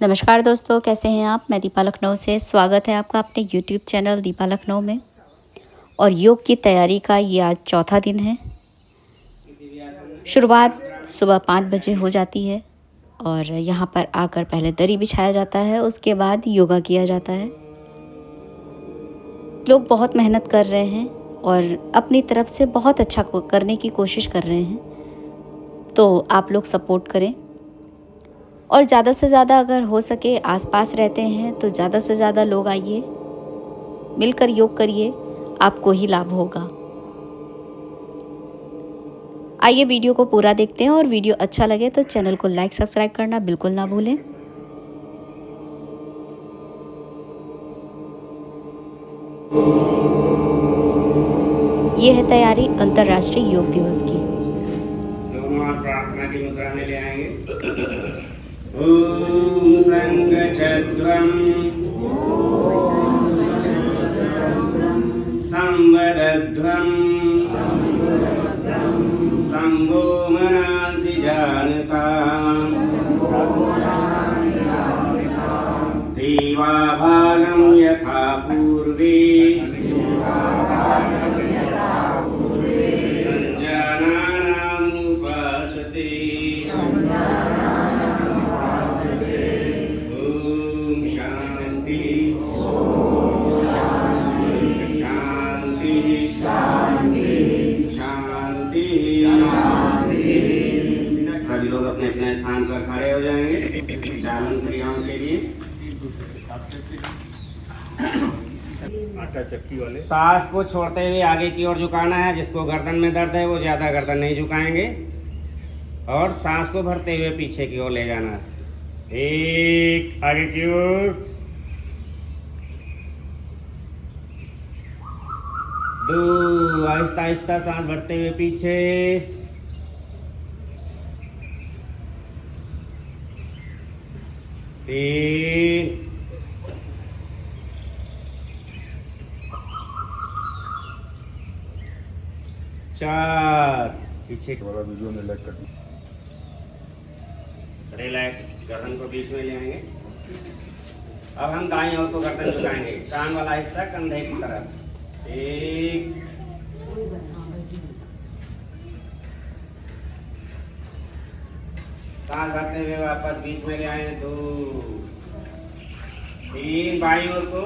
नमस्कार दोस्तों, कैसे हैं आप। मैं दीपा लखनऊ से स्वागत है आपका अपने यूट्यूब चैनल दीपा लखनऊ में। और योग की तैयारी का ये आज चौथा दिन है। शुरुआत सुबह 5 बजे हो जाती है और यहाँ पर आकर पहले दरी बिछाया जाता है, उसके बाद योगा किया जाता है। लोग बहुत मेहनत कर रहे हैं और अपनी तरफ से बहुत अच्छा करने की कोशिश कर रहे हैं, तो आप लोग सपोर्ट करें। और ज़्यादा से ज़्यादा अगर हो सके आसपास रहते हैं तो ज़्यादा से ज़्यादा लोग आइए, मिलकर योग करिए, आपको ही लाभ होगा। आइए वीडियो को पूरा देखते हैं और वीडियो अच्छा लगे तो चैनल को लाइक सब्सक्राइब करना बिल्कुल ना भूलें। ये है तैयारी अंतर्राष्ट्रीय योग दिवस की। दोनों हाथ प्रार्थना की मुद्रा में ले आएंगे। ओम संगचक्रम संवदध्वम शंभो मनांसि जानता देवाभागं यथा पूर्वे सभी लोग अपने अपने स्थान पर खड़े हो जाएंगे चालन क्रियाओं के लिए। आटा चक्की वाले सांस को छोड़ते हुए आगे की ओर झुकाना है। जिसको गर्दन में दर्द है वो ज़्यादा गर्दन नहीं झुकाएंगे और सांस को भरते हुए पीछे की ओर ले जाना है। एक आगे की ओर, दो आहिस्ता आहिस्ता सांस भरते हुए पीछे, तीन, चार, पीछे वाला वीडियो में लाइक कर रिलैक्स। गर्दन को बीच में ले आएंगे। अब हम दाईं ओर को गर्दन झुकाएंगे, कान वाला हिस्सा कंधे की तरफ। एक, सांस भरते हुए वापस बीच में ले आए। दो, तीन, बाईं ओर को,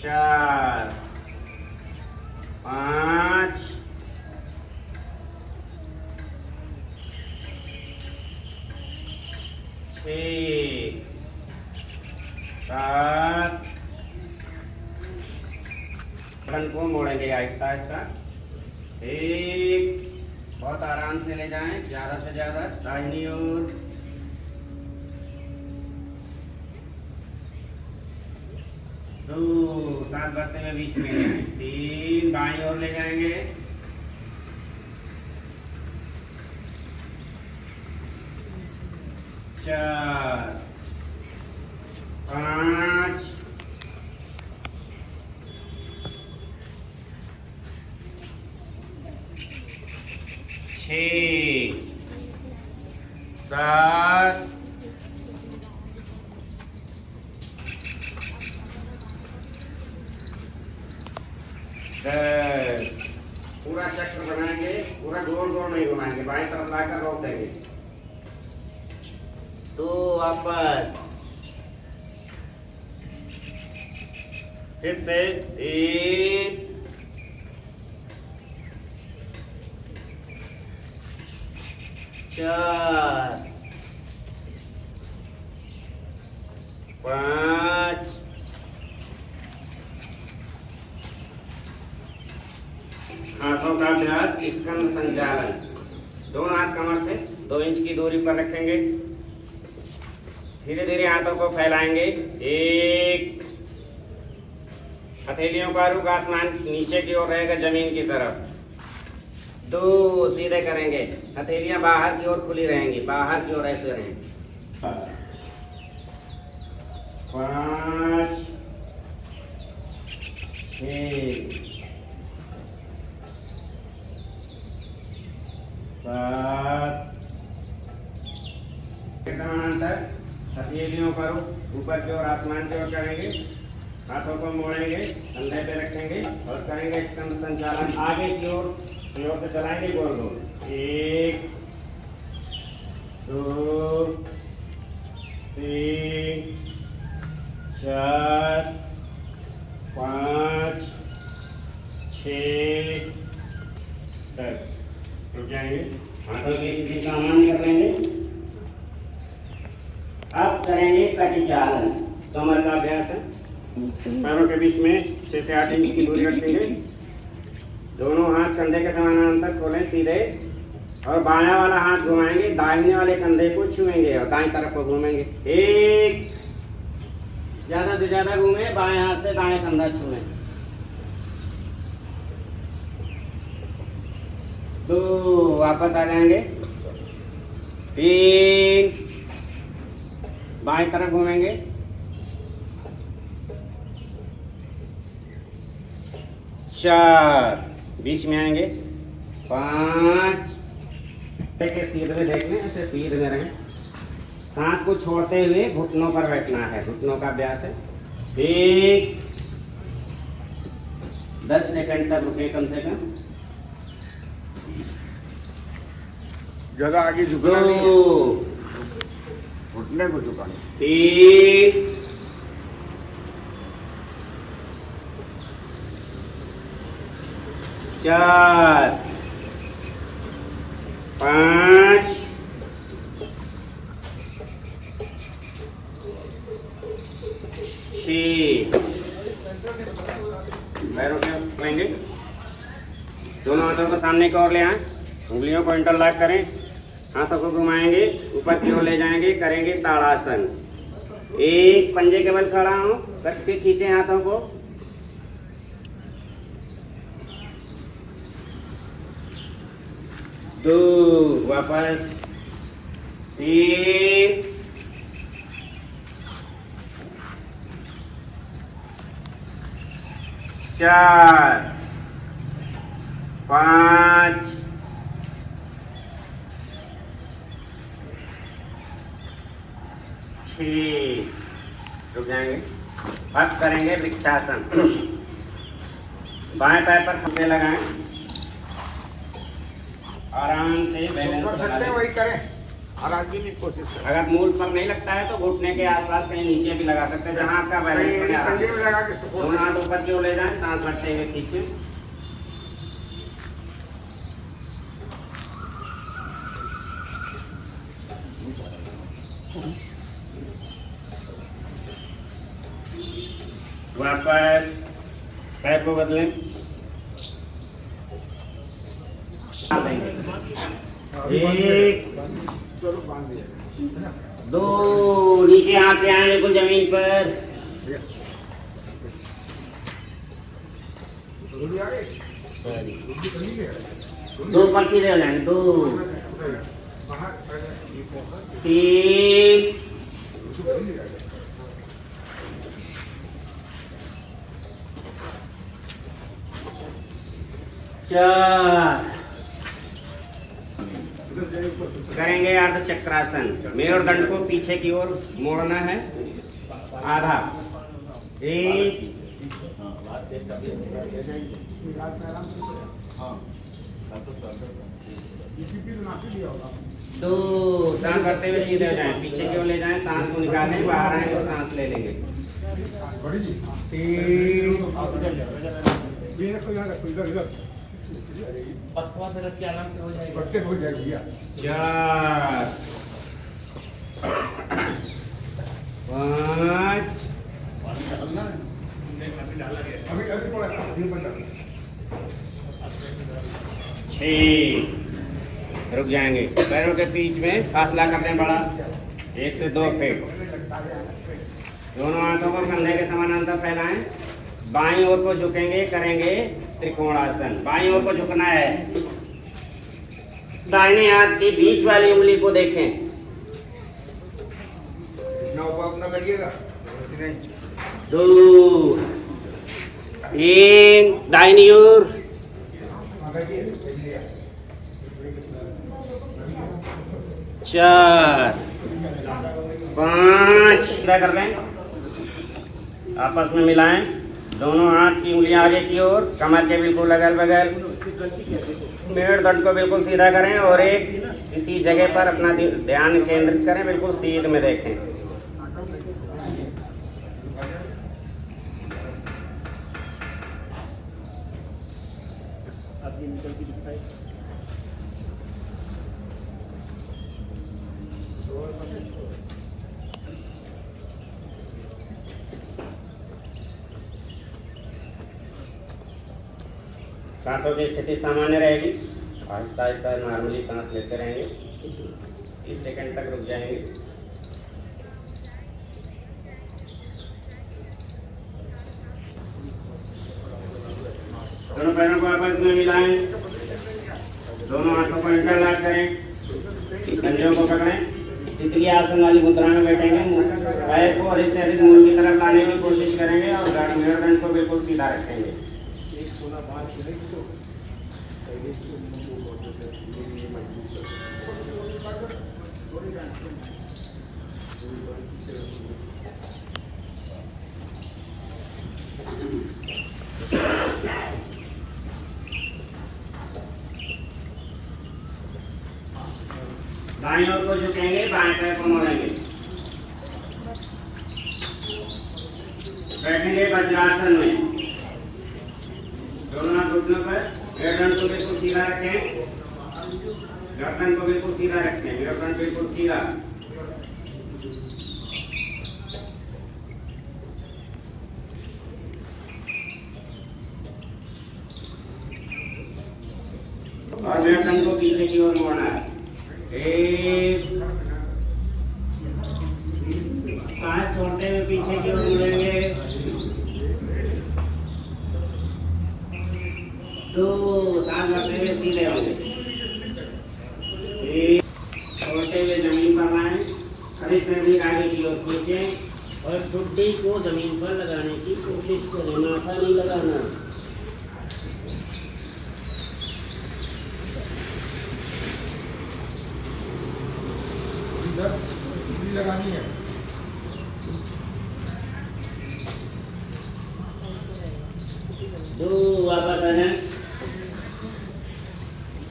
चार, पाँच, छः, सात। बटन को मोड़ेंगे आहिस्ता आहिस्ता। एक, बहुत आराम से ले जाएं, ज़्यादा से ज़्यादा दाहिनी ओर। दो, सांस भरते हुए बीच में ले आएं। तीन, बाईं ओर ले जाएंगे। चार, पाँच, छः, सात, दस। पूरा चक्र बनाएंगे, पूरा गोल गोल नहीं घुमाएंगे, बाएं तरफ लाकर रोक देंगे। तो वापस फिर से तीन, चार, पाँच, हाथों का अभ्यास स्कंद संचालन। दोनों हाथ कमर से 2 इंच की दूरी पर रखेंगे। धीरे धीरे हाथों को फैलाएंगे। एक, हथेलियों का रुख आसमान नीचे की ओर रहेगा, जमीन की तरफ। दो, सीधे करेंगे, हथेलियां बाहर की ओर खुली रहेंगी, बाहर की ओर ऐसे रहेंगे। 5, 6, 7 समानांतर हथेलियों पर ऊपर की ओर आसमान की ओर करेंगे, हाथों को मोड़ेंगे, कंधे पे रखेंगे और करेंगे स्कंद संचालन आगे की ओर से चलाएंगे गोल गोल। 1 2 3 4 5 6 10। रुक जाएंगे, हाथों की स्थिति सामान्य कर लेंगे। अब करेंगे कटिचालन, कमर का अभ्यास है। पैरों के बीच में 6 से 8 इंच की दूरी रखेंगे, दोनों हाथ कंधे के समानांतर खोलें सीधे और बायां वाला हाथ घुमाएंगे, दाहिने वाले कंधे को छुएंगे और दाएं तरफ को घूमेंगे। 1 ज्यादा से ज्यादा घूमे, बाएं हाथ से दाएं कंधा छुए। 2 वापस आ जाएंगे। 3 बाएं तरफ घूमेंगे। 4 बीच में आएंगे। 5 देखिए सीधे में देखने, ऐसे सीधे में रहें। सांस को छोड़ते हुए घुटनों पर बैठना है, घुटनों का अभ्यास है। 1 10 सेकंड तक रुके कम से कम। ज्यादा आगे झुकना नहीं है, 2 घुटने को झुकाना। 3 4 5 6 पैरों के लेंगे, दोनों हाथों को सामने की ओर ले आए, उंगलियों को इंटरलॉक करें, हाथों को घुमाएंगे, ऊपर की ओर ले जाएंगे, करेंगे ताड़ासन। 1 पंजे के बल खड़ा हूं, कस के खींचे हाथों को। 2 वापस। 3 4 5 6 रुक जाएंगे। अब करेंगे वृक्षासन। बाएं पैर पर खंभे लगाएं, आराम से बैलेंस बना लें। वही करें और आगे की कोशिश करें। अगर मूल पर नहीं लगता है तो घुटने के आसपास कहीं नीचे भी लगा सकते हैं, जहां आपका बैलेंस बने। आराम कंधे से में लगा के support दोनों हाथ ऊपर की ओर ले जाएं, सांस भरते हुए खींचे। वापस पैर को बदलें। 1 चलो बांध दिया। 2 नीचे हाथ ले आए बिल्कुल जमीन पर। रूढ़ी आ गई? 2 पर सीधे हो जाएंगे। 2 बाहर 3 4 करेंगे अर्ध चक्रासन। मेरुदंड को पीछे की ओर मोड़ना है, आधा। 1 2 सांस भरते हुए सीधे हो जाएं, पीछे की ओर ले जाएं, सांस को निकालें, बाहर आए तो सांस ले लेंगे। 3 बच्चे हो जाएगी भैया। 4 5 अभी अभी थोड़ा अभी बंद 6 रुक जाएंगे। पैरों के बीच में फासला कर लें बड़ा, 1 से 2 फीट। दोनों हाथों को कंधे के समानांतर फैलाएं, बाईं ओर को झुकेंगे, करेंगे त्रिकोणासन। बाईं ओर को झुकना है, दाहिने हाथ की बीच वाली उंगली को देखें। इतना ऊपर अपना करिएगा। 2 3 दाहिनी ओर। 4 5 सीधा कर लें, आपस में मिलाएं, दोनों हाथ की उंगलियां आगे की ओर, कमर के बिल्कुल अगल बगल, मेरुदंड को बिल्कुल सीधा करें और एक इसी जगह पर अपना ध्यान केंद्रित करें, बिल्कुल सीध में देखें। सांसों की स्थिति सामान्य रहेगी, आहिस्ता आहिस्ता नॉर्मली सांस लेते रहेंगे, 30 सेकंड तक रुक जाएंगे। दोनों पैरों को आपस में मिलाएं, दोनों हाथों को इंटरलॉक करें, कंधों को पकड़ें, तितली आसन वाली मुद्रा में बैठेंगे, पैर को अधिक से अधिक मूल की तरफ लाने की कोशिश करेंगे और मेरुदंड को बिल्कुल सीधा रखेंगे। बाईं ओर को झुकेंगे, बाएं पैर को मोड़ेंगे, बैठेंगे वज्रासन में, दोनों हाथ घुटनों पर, मेरुदंड को बिल्कुल सीधा रखें, गर्दन को बिल्कुल सीधा रखें, मेरुदंड बिल्कुल सीधा। और मेरुदंड को पीछे की ओर मोड़ना है। एक सांस छोड़ते हुए पीछे की ओर मुड़ेंगे, 2 सांस भरते हुए सीधे होंगे, 3 छोड़ते हुए जमीन पर लाएं, अधिक से अधिक आगे की ओर खींचें और ठुड्डी को जमीन पर लगाने की कोशिश करें, माथा नहीं लगाना। लगानी है। दो वापस आ जाए,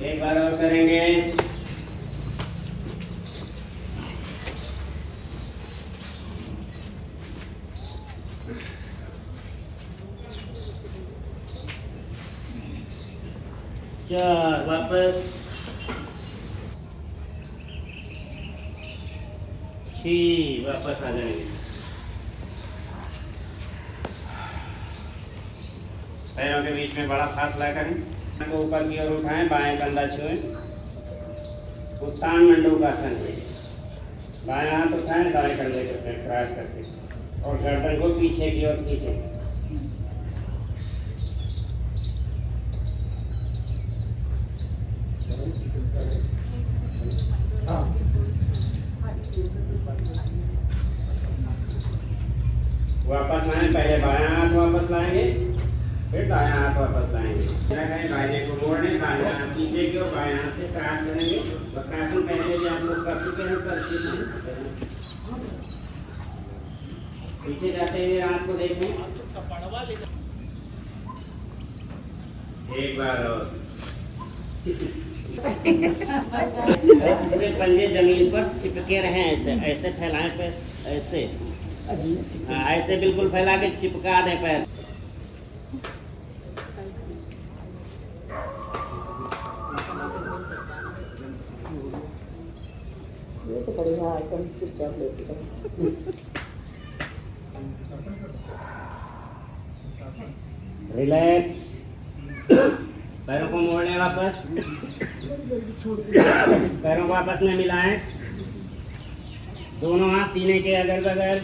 एक बार और करेंगे। चार वापस, 6 वापस आ जाएंगे। पैरों के बीच में बड़ा फासला करें, को ऊपर की ओर उठाएं, बाएं कंधा छुएं, उत्तान मंडूकासन में बाएं हाथ उठाएं, दाएं कंधे को क्रॉस करके और गर्दन को पीछे की ओर खींचें। वापस लाएं, पहले बायां हाथ वापस लाएंगे, फिर दायां हाथ वापस लाएंगे। बाएं को मोड़ने, बायां हाथ पीछे की ओर, बायां हाथ से क्रॉस करेंगे। वक्रासन पहले भी आप लोग कर चुके हैं, पीछे जाते हुए हाथ को देखें, एक बार और पूरे पंजे जमीन पर चिपके रहे, ऐसे ऐसे फैलाएं पैर, ऐसे हाँ, ऐसे बिल्कुल फैला के चिपका दें पैर। रिलैक्स, पैरों को मोड़ने वापस, पैरों को आपस में मिलाएं, दोनों हाथ सीने के अगल बगल,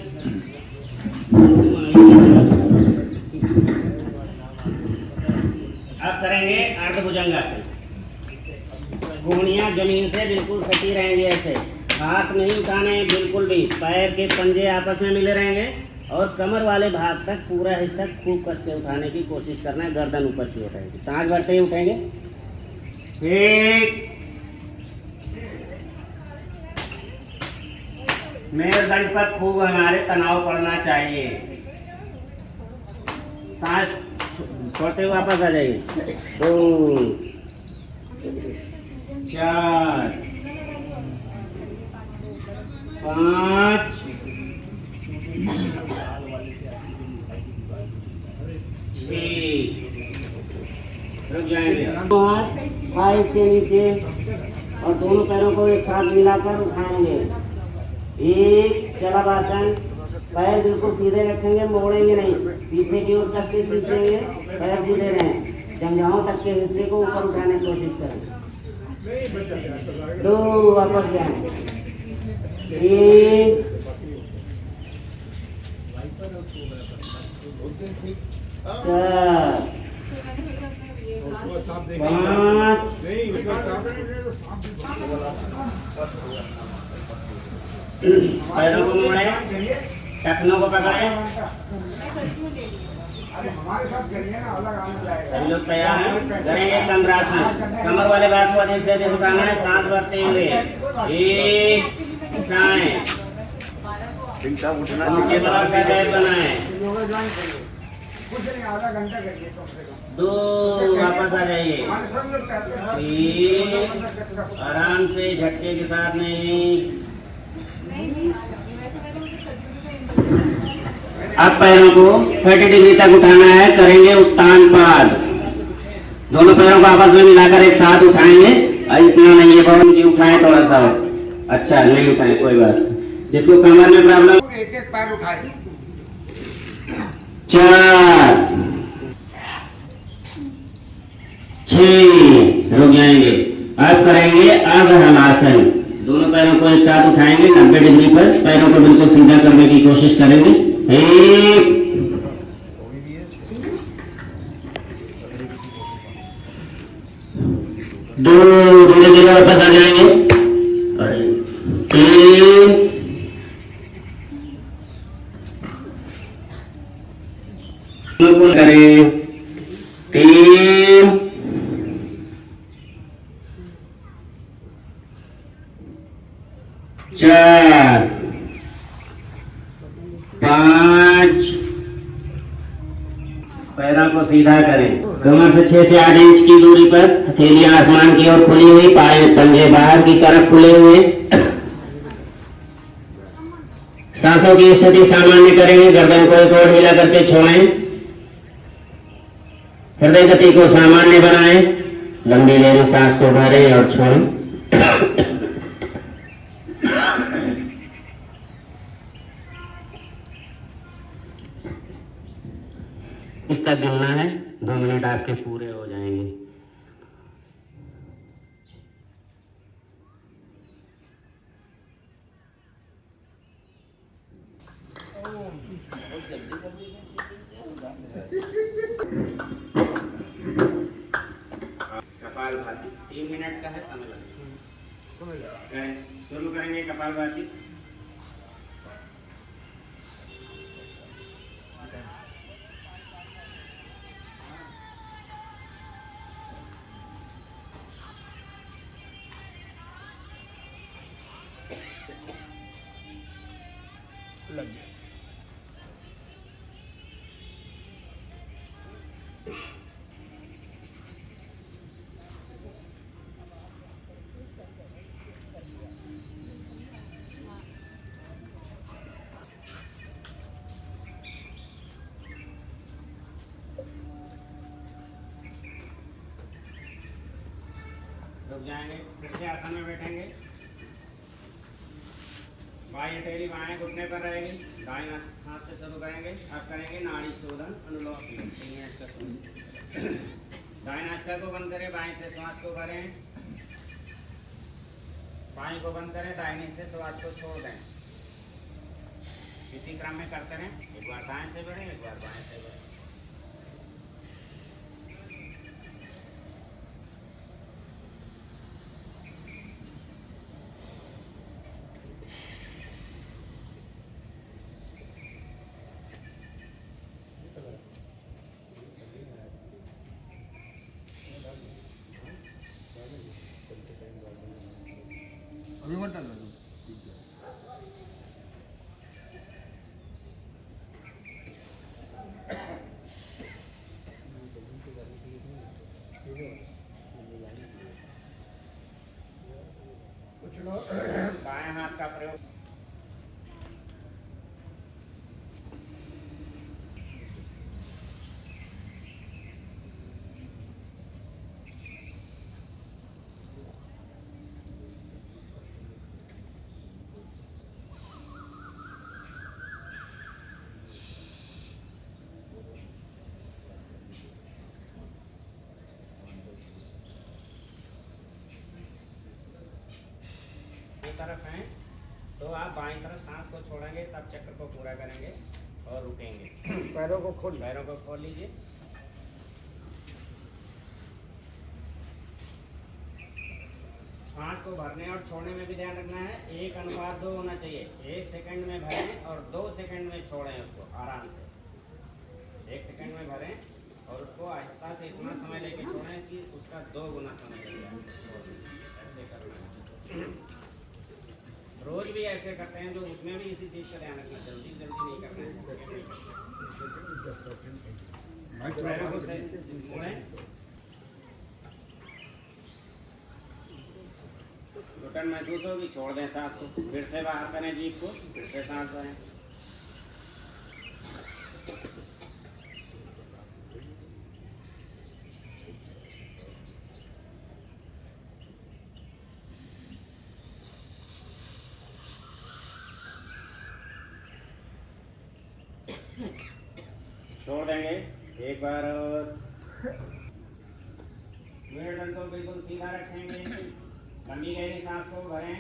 अब करेंगे अर्धभुजंगासन। घुंडियां जमीन से बिल्कुल सटी रहेंगी, ऐसे हाथ नहीं उठाने बिल्कुल भी, पैर के पंजे आपस में मिले रहेंगे और कमर वाले भाग तक पूरा हिस्सा खूब कस के उठाने की कोशिश करना है, गर्दन ऊपर की उठाएंगे, सांस भरते ही उठेंगे, 1 मेरुदंड पर खूब हमारे तनाव पड़ना चाहिए। सांस छोड़ते हुए वापस आ जाइए। 2 4 5 6 रुक जाएंगे। हाथ थाई के नीचे और दोनों पैरों को एक साथ मिलाकर उठाएंगे। एक शलभासन, पैर बिल्कुल सीधे रखेंगे, मोड़ेंगे नहीं, पीछे की ओर कसके खींचेंगे, पैर सीधे रहें, जंघाओं तक के हिस्से को ऊपर उठाने की कोशिश करें। 2 वापस जाएं। 3 4 5 नहीं उसका साफ पैरों को मोड़े, टखनों को पकड़े। हमारे साथ करिए ना, अलग आने जाएगा। सभी लोग तैयार हैं? करेंगे कंद्रासन। कमर वाले भाग को अधिक से अधिक उठाना है, सांस भरते हुए। एक उठाएं, नीचे तरफ का पैर बनाएं। योगा ज्वाइन करिए, कुछ नहीं, आधा घंटा करिए कम से कम। 2 वापस आ जाइए। हमारे सब लोग कहते हैं 3 आराम से, झटके के साथ नहीं। अब पैरों को 30 डिग्री तक उठाना है, करेंगे उत्तान पाद। दोनों पैरों को आपस में मिलाकर एक साथ उठाएंगे। इतना नहीं है, बहुत नीचे उठाएं थोड़ा सा। अच्छा नहीं उठाएं, कोई बात नहीं। जिसको कमर में प्रॉब्लम, एक एक पैर उठाए। 4 6 रुक जाएंगे। अब करेंगे अर्धहलासन। दोनों पैरों को एक साथ उठाएंगे, 90 डिग्री पर पैरों को बिल्कुल सीधा करने की कोशिश करेंगे। 1 2 धीरे धीरे वापस आ जाएंगे। 3 करें। 3 4 5 पैरों को सीधा करें। कमर से 6 से 8 इंच की दूरी पर, हथेलियां आसमान की ओर खुली हुई, पाए पंजे बाहर की तरफ खुले हुए। सांसों की स्थिति सामान्य करेंगे, गर्दन को एक और ढीला करके छोड़ें। हृदय गति को सामान्य बनाएं, लंबी लेनी सांस को भरें और छोड़ें। इस तक गिनना है, 2 मिनट आपके पूरे हो जाएंगे। कपालभाति 3 मिनट का है, समय लगेगा। शुरू करेंगे कपालभाति। लग गया। रुक जाएंगे, फिर से आसन में बैठेंगे। बाएं हथेली बाएं घुटने पर रहेगी, दाएं हाथ से शुरू करेंगे। अब करेंगे नाड़ी शोधन अनुलोम विलोम, 3 मिनट का समय। दाएं नासिका को बंद करें, बाएं से श्वास को भरें। बाएं को बंद करें, दाहिने से श्वास को छोड़ दें। इसी क्रम में करते रहें। एक बार दाएं से बढ़ें, एक बार बाएं से बढ़ें। अभी मत डालना तुम। बाएं हाथ का प्रयोग। बाईं तरफ हैं तो आप बाईं तरफ सांस को छोड़ेंगे तब चक्र को पूरा करेंगे और रुकेंगे। पैरों को खोल पैरों को खोल लीजिए। सांस को भरने और छोड़ने में भी ध्यान रखना है, 1:2 होना चाहिए। 1 सेकंड में भरें और 2 सेकंड में छोड़ें उसको आराम से। 1 सेकंड में भरें और उसको आहिस्ता से इतना समय लेके छोड़ें कि उसका 2 गुना समय लगेगा। ऐसे करना है। रोज भी ऐसे करते हैं, जो उसमें भी इसी चीज़ का ध्यान रखना, जल्दी जल्दी नहीं करना है। पैरों को सही से मोड़ें, घुटन महसूस होगी, छोड़ दें सांस को, फिर से बाहर करें जीभ को, फिर से सांस भरें। छोड़ देंगे एक बार और। मेरुदंड को बिल्कुल सीधा रखेंगे, लंबी गहरी सांस को भरें।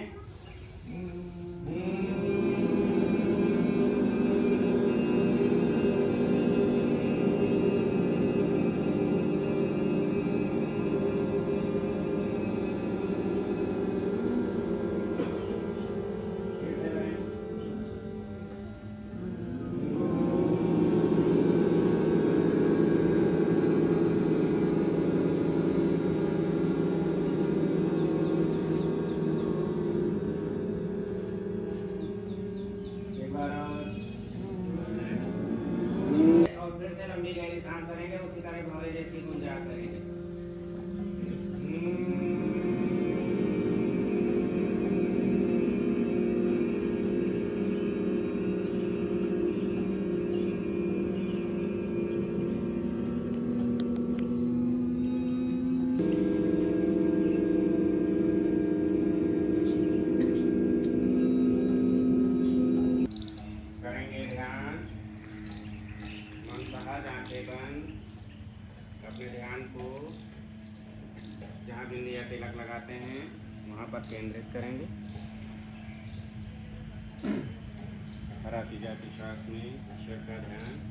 फिर से भरें। एक बार और फिर से लंबी गहरी सांस भरेंगे, उसी तरह भौरे जैसी गुंजाइश करेंगे। करेंगे ध्यान, मन सहज, आंखें बंद, अपने ध्यान को जहाँ बिंदी या तिलक लगाते हैं वहाँ पर केंद्रित करेंगे। हर आती जाती श्वास में ईश्वर का ध्यान।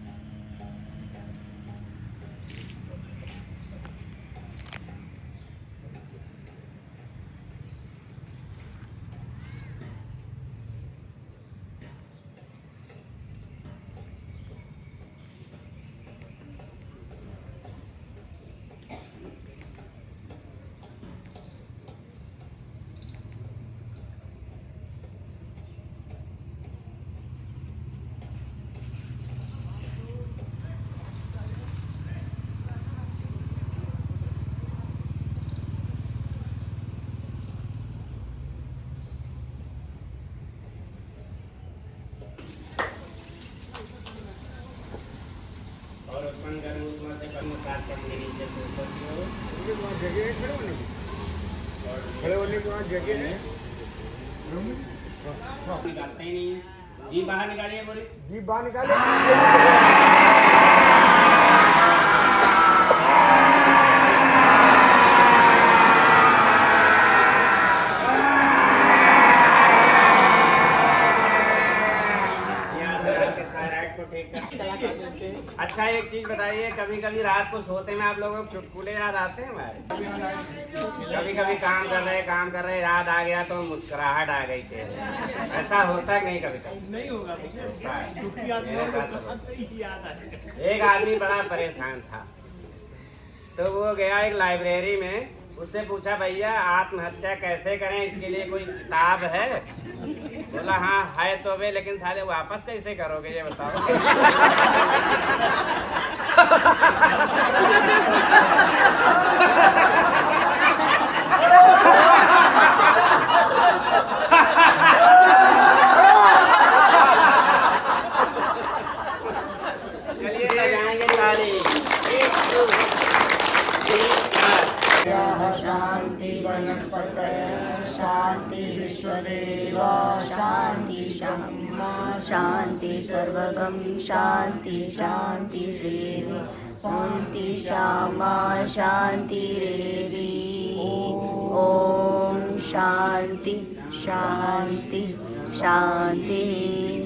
और उत्पन्न गर्म ऊष्मा से कर्म सात करने नीचे से ऊपर की ओर। उनके वहाँ जगह है खड़े होने की, खड़े होने के वहाँ जगह है। निकालते ही नहीं है, जी बाहर निकालिए पूरी। जीभ बाहर निकाले। यहाँ से आपके थायराइड को ठीक कर। अच्छा एक चीज बताइए, कभी कभी रात को सोते में आप लोगों को चुटकुले याद आते हैं हमारे? कभी कभी काम कर रहे याद आ गया तो मुस्कुराहट आ गई चेहरे पे। ऐसा होता है नहीं? कभी कभी नहीं होगा। एक आदमी बड़ा परेशान था, तो वो गया एक लाइब्रेरी में, उससे पूछा भैया आत्महत्या कैसे करें, इसके लिए कोई किताब है? बोला हाँ है तो वे, लेकिन साले वापस कैसे करोगे ये बताओ। शांति वनस्पतयः शांति विश्वदेव शांति ब्रह्मा शांति सर्वगं शांति शांति रेरि शांति श्यामा शांति रेरि ओम शांति शांति शांति।